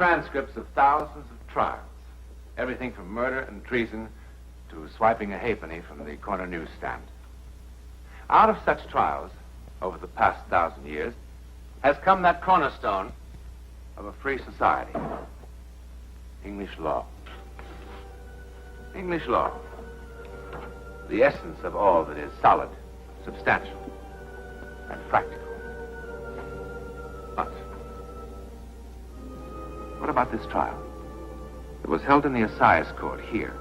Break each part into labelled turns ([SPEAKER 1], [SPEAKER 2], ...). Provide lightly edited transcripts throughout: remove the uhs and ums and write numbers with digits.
[SPEAKER 1] transcripts of thousands of trials. Everything from murder and treason to swiping a halfpenny from the corner newsstand. Out of such trials, over the past 1,000 years, has come that cornerstone of a free society. English law. English law. The essence of all that is solid, substantial, and practical. But what about this trial? It was held in the Assize Court here,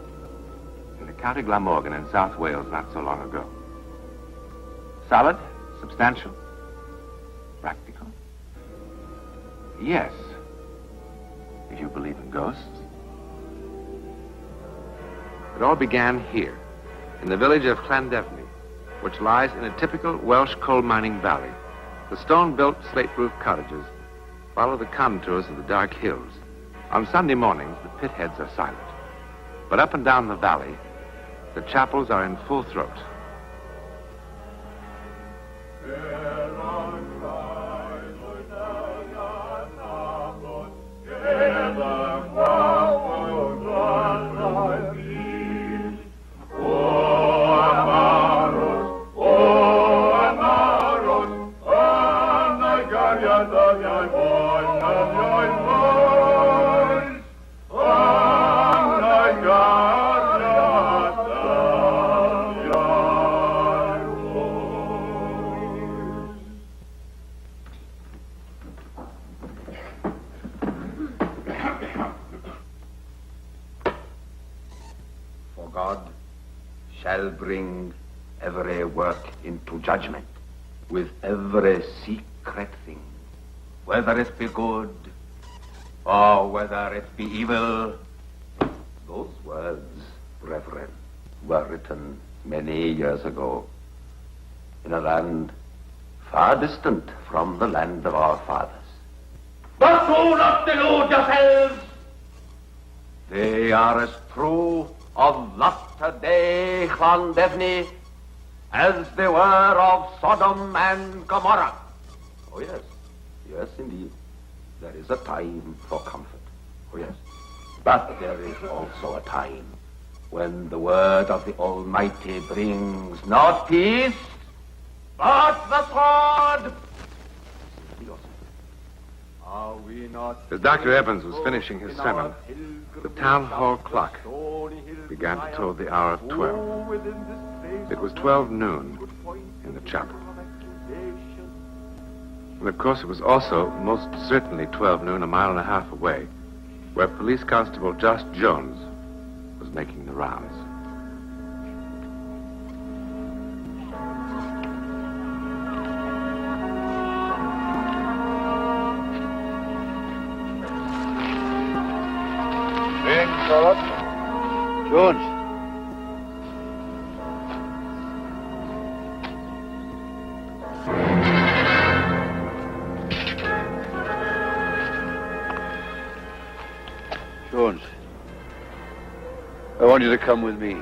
[SPEAKER 1] in the County Glamorgan in South Wales not so long ago. Solid, substantial, practical. Yes, if you believe in ghosts. It all began here, in the village of Llandefni, which lies in a typical Welsh coal mining valley. The stone-built, slate-roofed cottages follow the contours of the dark hills. On Sunday mornings, the pit heads are silent. But up and down the valley, the chapels are in full throat.
[SPEAKER 2] Bring every work into judgment with every secret thing, whether it be good or whether it be evil. Those words, brethren, were written many years ago in a land far distant from the land of our fathers. But do not delude yourselves. They are as true of latter-day Llandefni as they were of Sodom and Gomorrah. Oh, yes. Yes, indeed. There is a time for comfort. Oh, yes. But there is also a time when the word of the Almighty brings not peace, but the sword. Are we not...
[SPEAKER 1] As Dr. Evans was finishing his sermon, the town hall clock began to toll the hour of 12. It was 12 noon in the chapel. And of course it was also most certainly 12 noon a mile and a half away, where Police Constable Josh Jones was making the rounds.
[SPEAKER 3] Jones. Jones, I want you to come with me.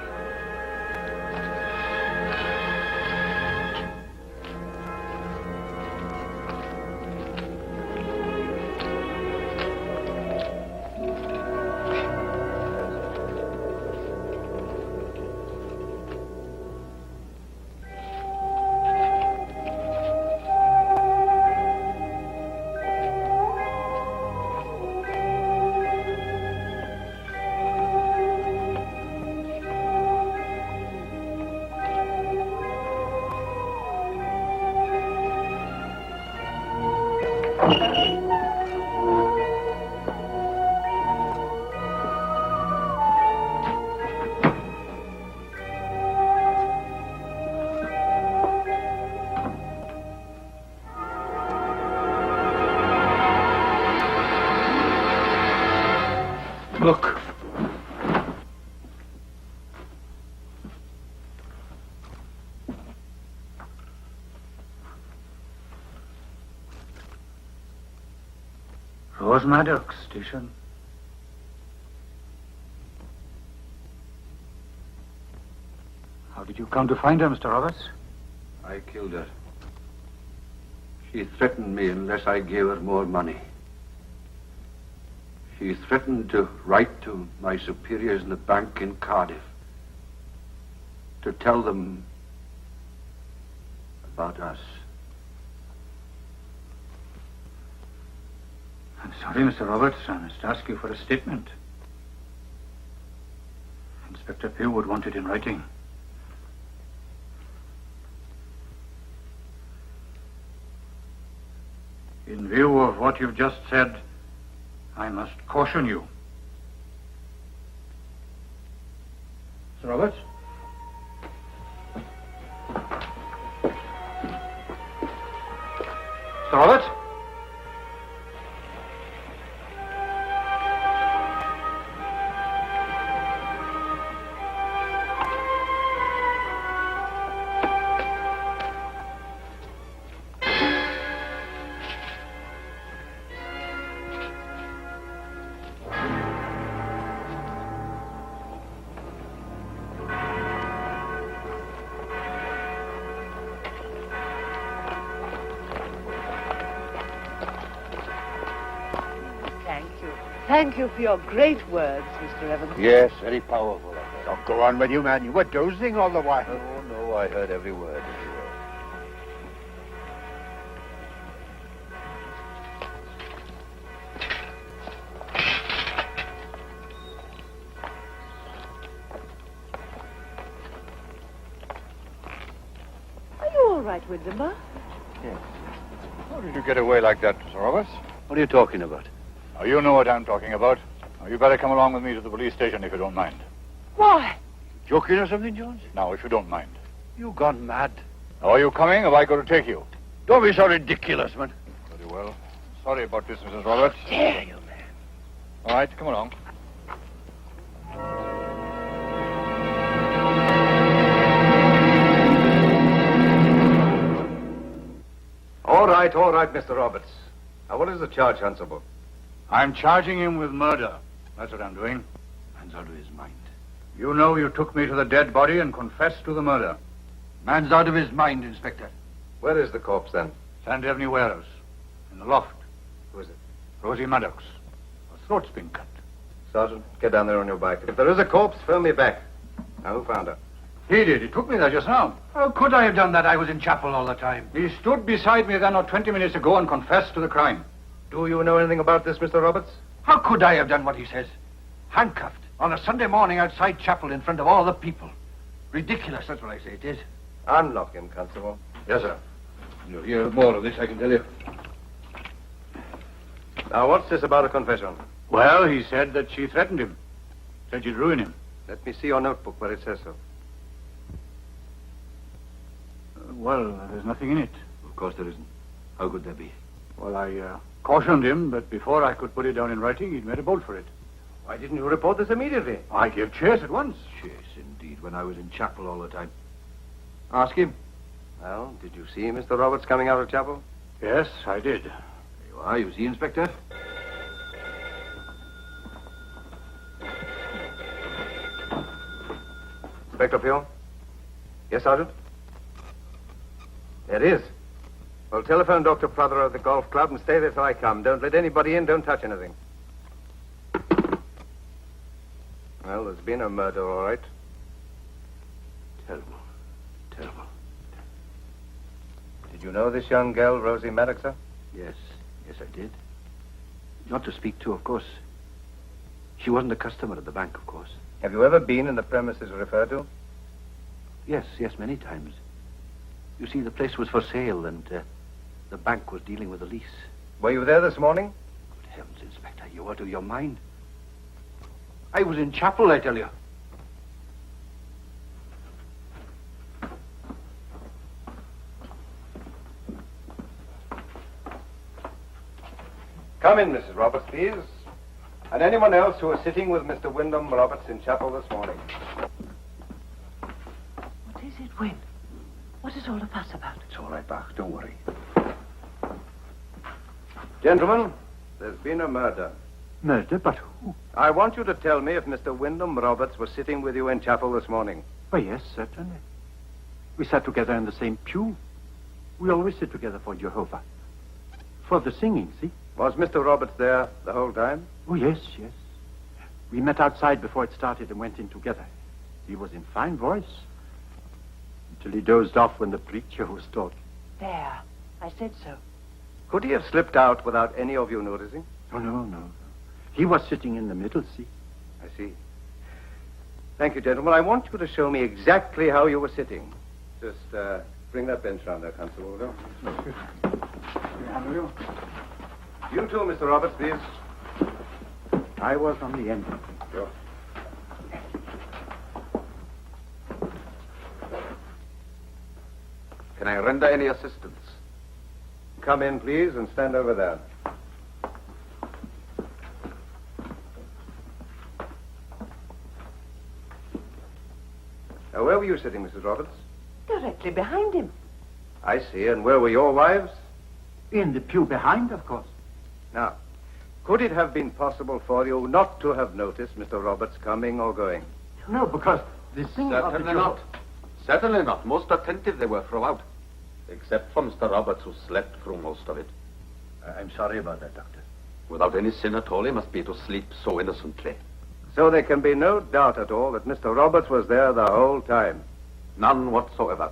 [SPEAKER 3] Look. Rose Maddox Station. How did you come to find her, Mr. Roberts?
[SPEAKER 4] I killed her. She threatened me unless I gave her more money. He threatened to write to my superiors in the bank in Cardiff to tell them about us.
[SPEAKER 5] I'm sorry, Mr. Roberts. I must ask you for a statement. Inspector Pugh would want it in writing. In view of what you've just said, I must caution you. Mr. Roberts? Mr. Roberts?
[SPEAKER 6] Thank you for your great words, Mr. Evans.
[SPEAKER 3] Yes, very powerful.
[SPEAKER 7] Oh, go on with you, man. You were dozing all the while.
[SPEAKER 3] Oh, no, I heard every word.
[SPEAKER 6] Are you all right, Windermere?
[SPEAKER 3] Yes.
[SPEAKER 7] How did you get away like that, Mr. Roberts?
[SPEAKER 3] What are you talking about?
[SPEAKER 7] Oh, you know what I'm talking about. Now, you better come along with me to the police station if you don't mind.
[SPEAKER 6] Why?
[SPEAKER 3] Joking or something, Jones?
[SPEAKER 7] Now, if you don't mind.
[SPEAKER 3] You gone mad?
[SPEAKER 7] Now, are you coming? Have I got to take you?
[SPEAKER 3] Don't be so ridiculous, man.
[SPEAKER 7] Very well. Sorry about this, Mrs. Roberts.
[SPEAKER 6] Dare you, man?
[SPEAKER 7] All right, come along.
[SPEAKER 2] All right, Mr. Roberts. Now, what is the charge, Hunsable?
[SPEAKER 5] I'm charging him with murder. That's what I'm doing.
[SPEAKER 4] Man's out of his mind.
[SPEAKER 5] You know you took me to the dead body and confessed to the murder.
[SPEAKER 4] Man's out of his mind, Inspector.
[SPEAKER 2] Where is the corpse, then?
[SPEAKER 5] San Devney warehouse. In the loft.
[SPEAKER 2] Who is it?
[SPEAKER 5] Rosie Maddox. Her throat's been cut.
[SPEAKER 2] Sergeant, get down there on your bike. If there is a corpse, film me back. Now, who found her?
[SPEAKER 5] He did. He took me there just now.
[SPEAKER 4] How could I have done that? I was in chapel all the time.
[SPEAKER 5] He stood beside me then not 20 minutes ago and confessed to the crime.
[SPEAKER 2] Do you know anything about this, Mr. Roberts?
[SPEAKER 4] How could I have done what he says? Handcuffed on a Sunday morning outside chapel in front of all the people. Ridiculous, that's what I say it is.
[SPEAKER 2] Unlock him, Constable.
[SPEAKER 4] Yes, sir. You'll hear more of this, I can tell you.
[SPEAKER 2] Now, what's this about a confession?
[SPEAKER 5] Well, he said that she threatened him. Said she'd ruin him.
[SPEAKER 2] Let me see your notebook where it says so.
[SPEAKER 5] Well, there's nothing in it.
[SPEAKER 4] Of course there isn't. How could there be?
[SPEAKER 5] Well, I cautioned him, but before I could put it down in writing, he'd made a bolt for it.
[SPEAKER 2] Why didn't you report this immediately?
[SPEAKER 5] I gave chase at once.
[SPEAKER 4] Chase, indeed, when I was in chapel all the time. Ask him.
[SPEAKER 2] Well, did you see Mr. Roberts coming out of chapel?
[SPEAKER 5] Yes, I did.
[SPEAKER 4] There you are. You see, Inspector?
[SPEAKER 2] Inspector Pugh? Yes, Sergeant? There is. Well, telephone Dr. Prothero at the golf club and stay there till I come. Don't let anybody in. Don't touch anything. Well, there's been a murder, all right.
[SPEAKER 4] Terrible. Terrible.
[SPEAKER 2] Did you know this young girl, Rosie Maddox, sir?
[SPEAKER 4] Yes. Yes, I did. Not to speak to, of course. She wasn't a customer at the bank, of course.
[SPEAKER 2] Have you ever been in the premises referred to?
[SPEAKER 4] Yes, many times. You see, the place was for sale, and the bank was dealing with the lease.
[SPEAKER 2] Were you there this morning?
[SPEAKER 4] Good heavens, Inspector, you out of your mind. I was in chapel, I tell you.
[SPEAKER 2] Come in, Mrs. Roberts, please. And anyone else who was sitting with Mr. Wyndham Roberts in chapel this morning.
[SPEAKER 6] What is it, Win? What is all the fuss about?
[SPEAKER 4] It's all right, Bach, don't worry.
[SPEAKER 2] Gentlemen, there's been a murder.
[SPEAKER 5] Murder? But who?
[SPEAKER 2] I want you to tell me if Mr. Wyndham Roberts was sitting with you in chapel this morning.
[SPEAKER 5] Why, yes, certainly. We sat together in the same pew. We always sit together for Jehovah. For the singing, see?
[SPEAKER 2] Was Mr. Roberts there the whole time?
[SPEAKER 5] Oh, yes, yes. We met outside before it started and went in together. He was in fine voice. Until he dozed off when the preacher was talking.
[SPEAKER 6] There. I said so.
[SPEAKER 8] Could he have slipped out without any of you noticing?
[SPEAKER 5] Oh, no. He was sitting in the middle seat.
[SPEAKER 8] I see. Thank you, gentlemen. I want you to show me exactly how you were sitting. Just bring that bench round there, Constable. Will you? You too, Mr. Roberts, please.
[SPEAKER 5] I was on the end.
[SPEAKER 8] Sure.
[SPEAKER 2] Can I render any assistance?
[SPEAKER 8] Come in, please, and stand over there. Now, where were you sitting, Mrs. Roberts?
[SPEAKER 6] Directly behind him.
[SPEAKER 8] I see. And where were your wives?
[SPEAKER 5] In the pew behind, of course.
[SPEAKER 8] Now, could it have been possible for you not to have noticed Mr. Roberts coming or going?
[SPEAKER 5] No, because the thing of the
[SPEAKER 2] Certainly
[SPEAKER 5] job...
[SPEAKER 2] not. Certainly not. Most attentive they were throughout. Except for Mr. Roberts, who slept through most of it.
[SPEAKER 4] I'm sorry about that, Doctor.
[SPEAKER 2] Without any sin at all, he must be to sleep so innocently.
[SPEAKER 8] So there can be no doubt at all that Mr. Roberts was there the whole time.
[SPEAKER 2] None whatsoever.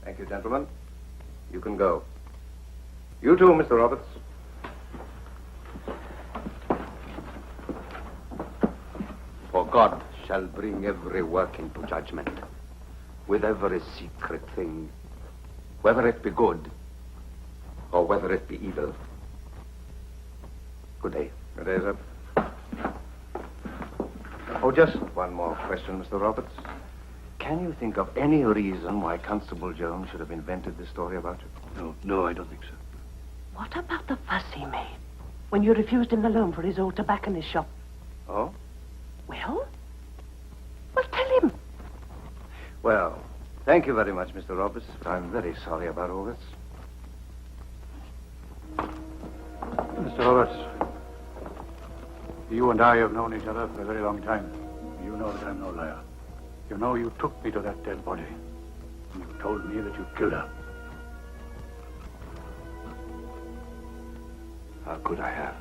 [SPEAKER 8] Thank you, gentlemen. You can go. You too, Mr. Roberts.
[SPEAKER 2] For God shall bring every work into judgment, with every secret thing, whether it be good or whether it be evil. Good day.
[SPEAKER 8] Good day, sir. Oh, just one more question, Mr. Roberts. Can you think of any reason why Constable Jones should have invented this story about you?
[SPEAKER 4] No, I don't think so.
[SPEAKER 6] What about the fuss he made when you refused him the loan for his old tobacconist shop?
[SPEAKER 8] Oh?
[SPEAKER 6] Well? Well, tell him.
[SPEAKER 8] Well, thank you very much, Mr. Roberts. But I'm very sorry about all this.
[SPEAKER 7] Mr. Roberts, you and I have known each other for a very long time. You know that I'm no liar. You know you took me to that dead body. And you told me that you killed her. How could I have?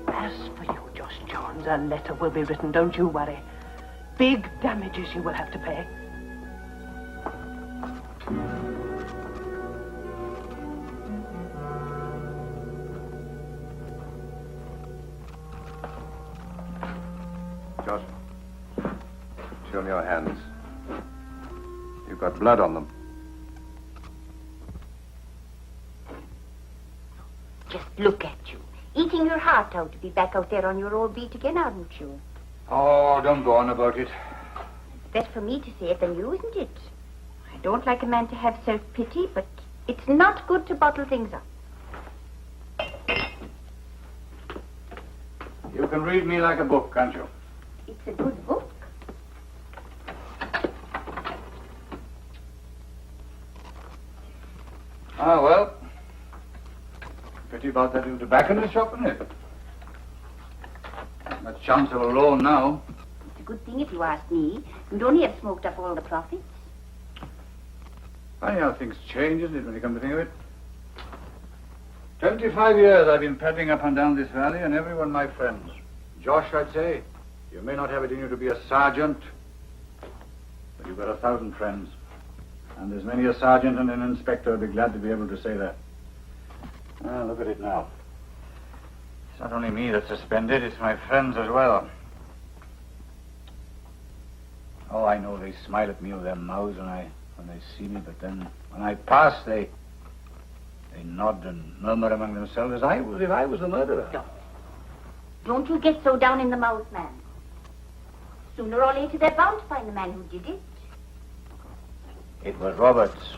[SPEAKER 6] As for you, Josh Jones, a letter will be written, don't you worry. Big damages you will have to pay.
[SPEAKER 8] Josh, show me your hands. You've got blood on them.
[SPEAKER 9] Just look at you. Eating your heart out to be back out there on your old beat again, aren't you?
[SPEAKER 4] Oh, don't go on about it.
[SPEAKER 9] It's better for me to say it than you, isn't it? I don't like a man to have self-pity, but it's not good to bottle things up.
[SPEAKER 7] You can read me like a book, can't you?
[SPEAKER 9] It's a good book.
[SPEAKER 7] Ah, well. Pity about that little tobacconist shop, isn't it? Not much chance of a loan now.
[SPEAKER 9] It's a good thing if you ask me. You'd only have smoked up all the profits.
[SPEAKER 7] Funny how things change, isn't it, when you come to think of it? 25 years I've been peddling up and down this valley, and everyone my friends. Josh, I'd say, you may not have it in you to be a sergeant, but you've got 1,000 friends. And there's many a sergeant and an inspector would be glad to be able to say that. Well, look at it now. It's not only me that's suspended, it's my friends as well. Oh, I know they smile at me with their mouths when they see me, but then when I pass, they nod and murmur among themselves as if I was the murderer.
[SPEAKER 9] Don't you get so down in the mouth, man. Sooner or later, they're bound to find the man who did it.
[SPEAKER 7] It was Roberts.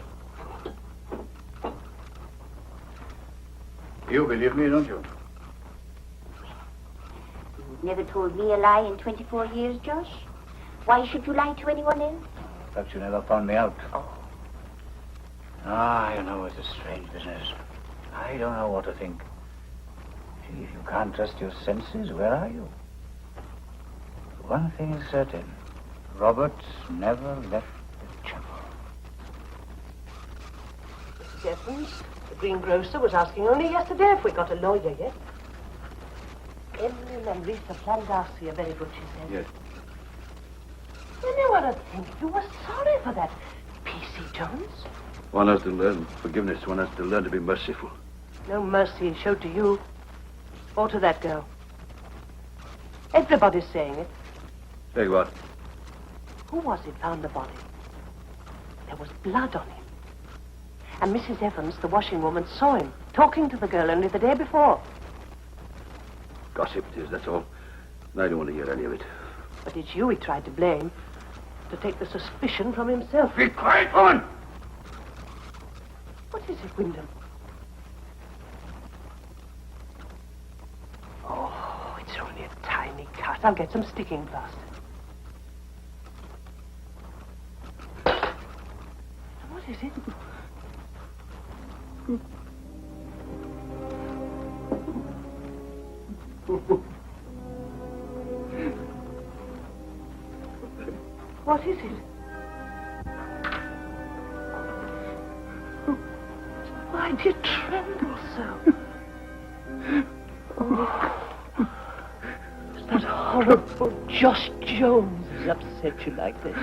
[SPEAKER 7] You believe me, don't you?
[SPEAKER 9] You've never told me a lie in 24 years, Josh. Why should you lie to anyone else?
[SPEAKER 7] But you never found me out. Ah, you know, it's a strange business. I don't know what to think. Gee, if you can't trust your senses, where are you? One thing is certain. Roberts never left the chapel.
[SPEAKER 6] Mrs. Evans, greengrocer was asking only yesterday if we got a lawyer yet. Emily and Lisa Flandassi are very good, she said.
[SPEAKER 8] Yes.
[SPEAKER 6] You know what I think? You were sorry for that P.C. Jones.
[SPEAKER 3] One has to learn forgiveness. One has to learn to be merciful.
[SPEAKER 6] No mercy is showed to you or to that girl. Everybody's saying it.
[SPEAKER 3] Say what?
[SPEAKER 6] Who was it found the body? There was blood on him. And Mrs. Evans, the washing woman, saw him talking to the girl only the day before.
[SPEAKER 3] Gossip it is, that's all. And I don't want to hear any of it.
[SPEAKER 6] But it's you he tried to blame, to take the suspicion from himself.
[SPEAKER 3] Be quiet, woman!
[SPEAKER 6] What is it, Wyndham? Oh, it's only a tiny cut. I'll get some sticking plaster. What is it? What is it? Why do you tremble so? Is that horrible Josh Jones has upset you like this?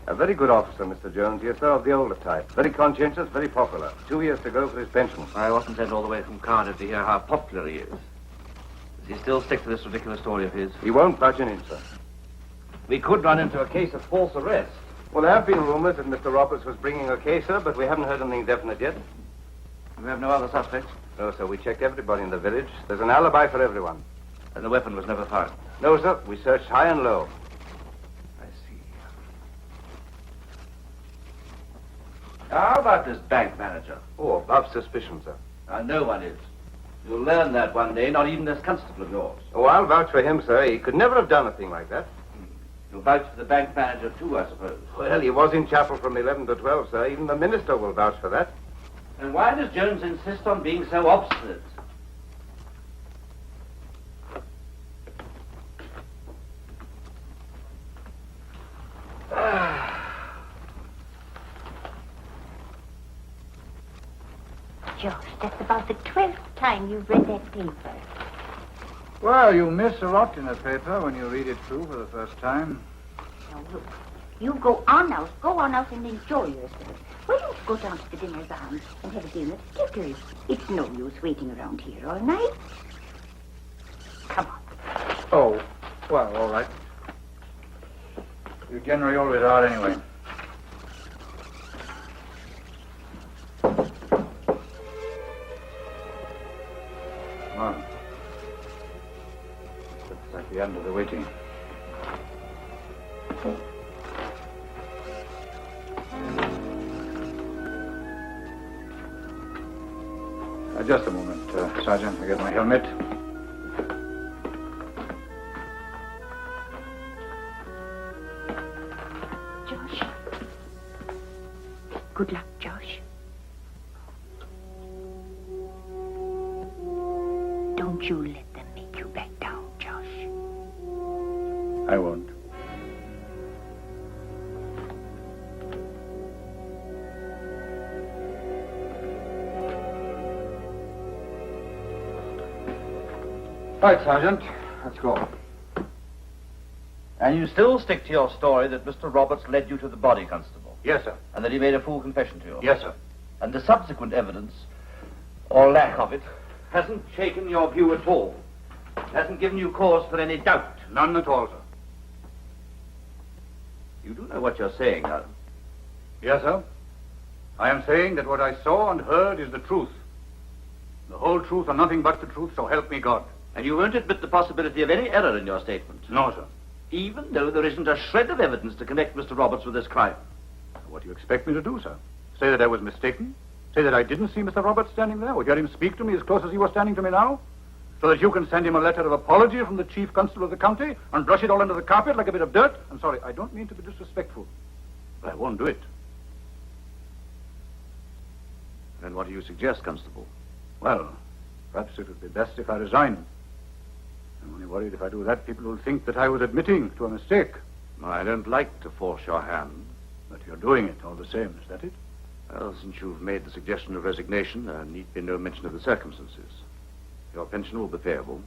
[SPEAKER 8] A very good officer, Mr. Jones. Yes, sir, of the older type. Very conscientious, very popular. 2 years to go for his pension.
[SPEAKER 2] I wasn't sent all the way from Cardiff to hear how popular he is. Does he still stick to this ridiculous story of his?
[SPEAKER 8] He won't budge an inch, sir.
[SPEAKER 2] We could run into a case of false arrest.
[SPEAKER 8] Well, there have been rumors that Mr. Roberts was bringing a case, sir, but we haven't heard anything definite yet.
[SPEAKER 2] We have no other suspects?
[SPEAKER 8] No, sir, we checked everybody in the village. There's an alibi for everyone.
[SPEAKER 2] And the weapon was never found?
[SPEAKER 8] No, sir, we searched high and low.
[SPEAKER 2] I see. How about this bank manager?
[SPEAKER 8] Oh, above suspicion, sir.
[SPEAKER 2] No one is. You'll learn that one day, not even this constable of yours.
[SPEAKER 8] Oh, I'll vouch for him, sir. He could never have done a thing like that.
[SPEAKER 2] You'll vouch for the bank manager, too, I suppose.
[SPEAKER 8] Well, he was in chapel from 11 to 12, sir. Even the minister will vouch for that.
[SPEAKER 2] And why does Jones insist on being so obstinate?
[SPEAKER 9] Josh, that's about the 12th time you've read that paper.
[SPEAKER 7] Well, you miss a lot in a paper when you read it through for the first time.
[SPEAKER 9] Now, look, you go on out and enjoy yourself. Why don't you go down to the dinner's arms and have a game of stickers? It's no use waiting around here all night. Come on.
[SPEAKER 7] Oh, well, all right. You generally always are anyway. Well, looks like the end of the waiting. Just a moment, Sergeant. I get my helmet.
[SPEAKER 9] Josh. Good luck, Josh. Don't you let them make you back down, Josh.
[SPEAKER 7] I won't. Right, Sergeant. Let's go.
[SPEAKER 2] And you still stick to your story that Mr. Roberts led you to the body, Constable?
[SPEAKER 7] Yes, sir.
[SPEAKER 2] And that he made a full confession to you?
[SPEAKER 7] Yes, sir.
[SPEAKER 2] And the subsequent evidence, or lack of it, hasn't shaken your view at all? Hasn't given you cause for any doubt?
[SPEAKER 7] None at all, sir.
[SPEAKER 2] You do know what you're saying, huh?
[SPEAKER 7] Yes, sir. I am saying that what I saw and heard is the truth. The whole truth and nothing but the truth, so help me God.
[SPEAKER 2] And you won't admit the possibility of any error in your statement?
[SPEAKER 7] No, sir.
[SPEAKER 2] Even though there isn't a shred of evidence to connect Mr. Roberts with this crime?
[SPEAKER 7] What do you expect me to do, sir? Say that I was mistaken? Say that I didn't see Mr. Roberts standing there, or hear him speak to me as close as he was standing to me now? So that you can send him a letter of apology from the chief constable of the county and brush it all under the carpet like a bit of dirt? I'm sorry, I don't mean to be disrespectful, but I won't do it.
[SPEAKER 3] Then what do you suggest, Constable?
[SPEAKER 7] Well, perhaps it would be best if I resign. I'm only worried if I do that, people will think that I was admitting to a mistake.
[SPEAKER 3] I don't like to force your hand.
[SPEAKER 7] But you're doing it all the same, is that it?
[SPEAKER 3] Well, since you've made the suggestion of resignation, there need be no mention of the circumstances. Your pension will be payable,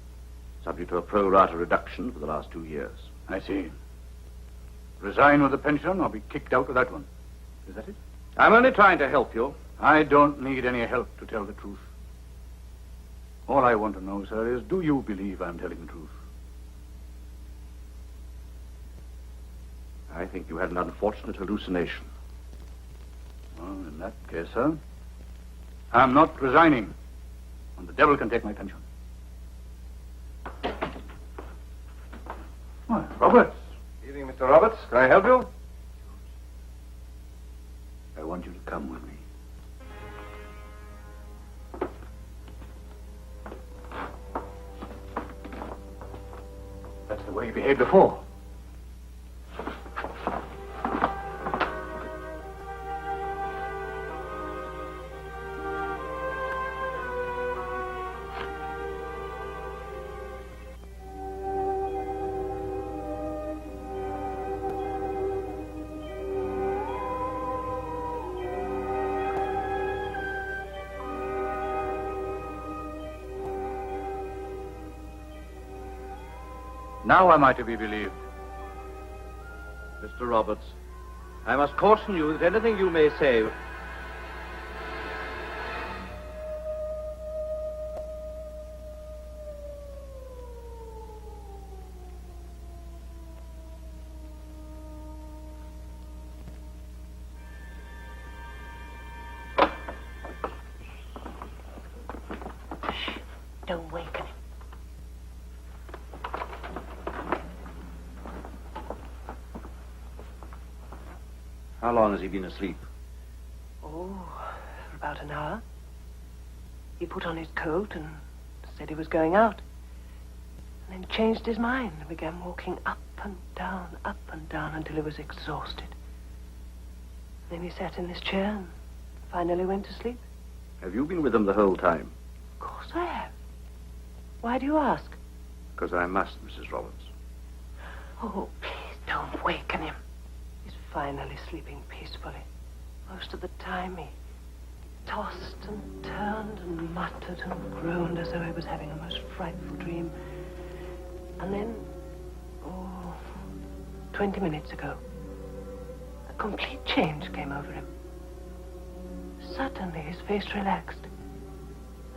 [SPEAKER 3] subject to a pro rata reduction for the last 2 years.
[SPEAKER 7] I see. Resign with the pension or be kicked out without one. Is that it?
[SPEAKER 3] I'm only trying to help you.
[SPEAKER 7] I don't need any help to tell the truth. All I want to know, sir, is do you believe I'm telling the truth?
[SPEAKER 3] I think you had an unfortunate hallucination.
[SPEAKER 7] Well, in that case, sir, I'm not resigning. And the devil can take my pension. Why, Roberts.
[SPEAKER 8] Evening, Mr. Roberts. Can I help you?
[SPEAKER 7] I want you to come with me. That's the way you behaved before. Now am I to be believed?
[SPEAKER 3] Mr. Roberts, I must caution you that anything you may say...
[SPEAKER 6] Don't waken him.
[SPEAKER 3] How long has he been asleep?
[SPEAKER 6] Oh, for about an hour. He put on his coat and said he was going out. And then changed his mind and began walking up and down until he was exhausted. Then he sat in this chair and finally went to sleep.
[SPEAKER 3] Have you been with him the whole time?
[SPEAKER 6] Of course I have. Why do you ask?
[SPEAKER 3] Because I must, Mrs. Roberts.
[SPEAKER 6] Oh, please don't waken him. He's finally sleeping peacefully. Most of the time he tossed and turned and muttered and groaned as though he was having a most frightful dream. And then, 20 minutes ago, a complete change came over him. Suddenly his face relaxed,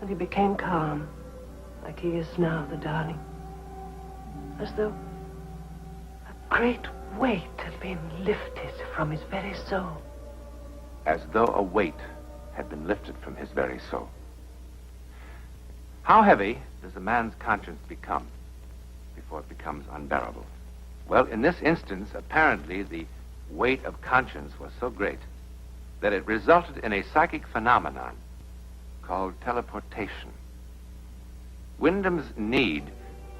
[SPEAKER 6] and he became calm, like he is now, the darling. As though a great weight had been lifted from his very soul.
[SPEAKER 1] As though a weight had been lifted from his very soul. How heavy does a man's conscience become before it becomes unbearable? Well, in this instance, apparently the weight of conscience was so great that it resulted in a psychic phenomenon called teleportation. Wyndham's need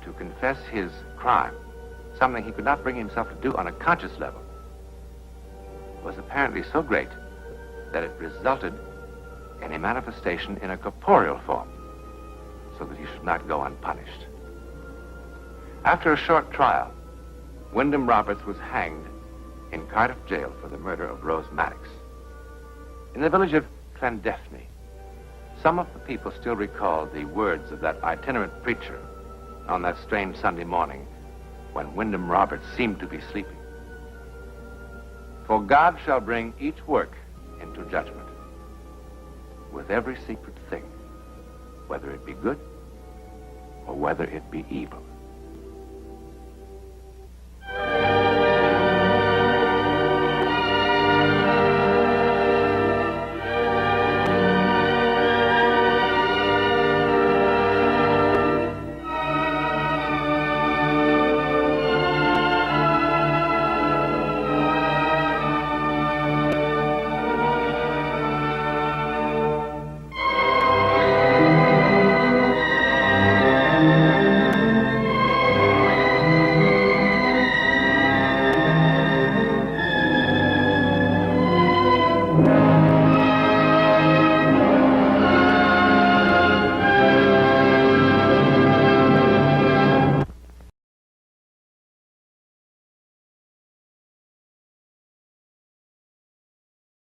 [SPEAKER 1] to confess his crime, something he could not bring himself to do on a conscious level, was apparently so great that it resulted in a manifestation in a corporeal form, so that he should not go unpunished. After a short trial, Wyndham Roberts was hanged in Cardiff jail for the murder of Rose Maddox. In the village of Llandefni, some of the people still recall the words of that itinerant preacher on that strange Sunday morning when Wyndham Roberts seemed to be sleeping. For God shall bring each work into judgment, with every secret thing, whether it be good or whether it be evil.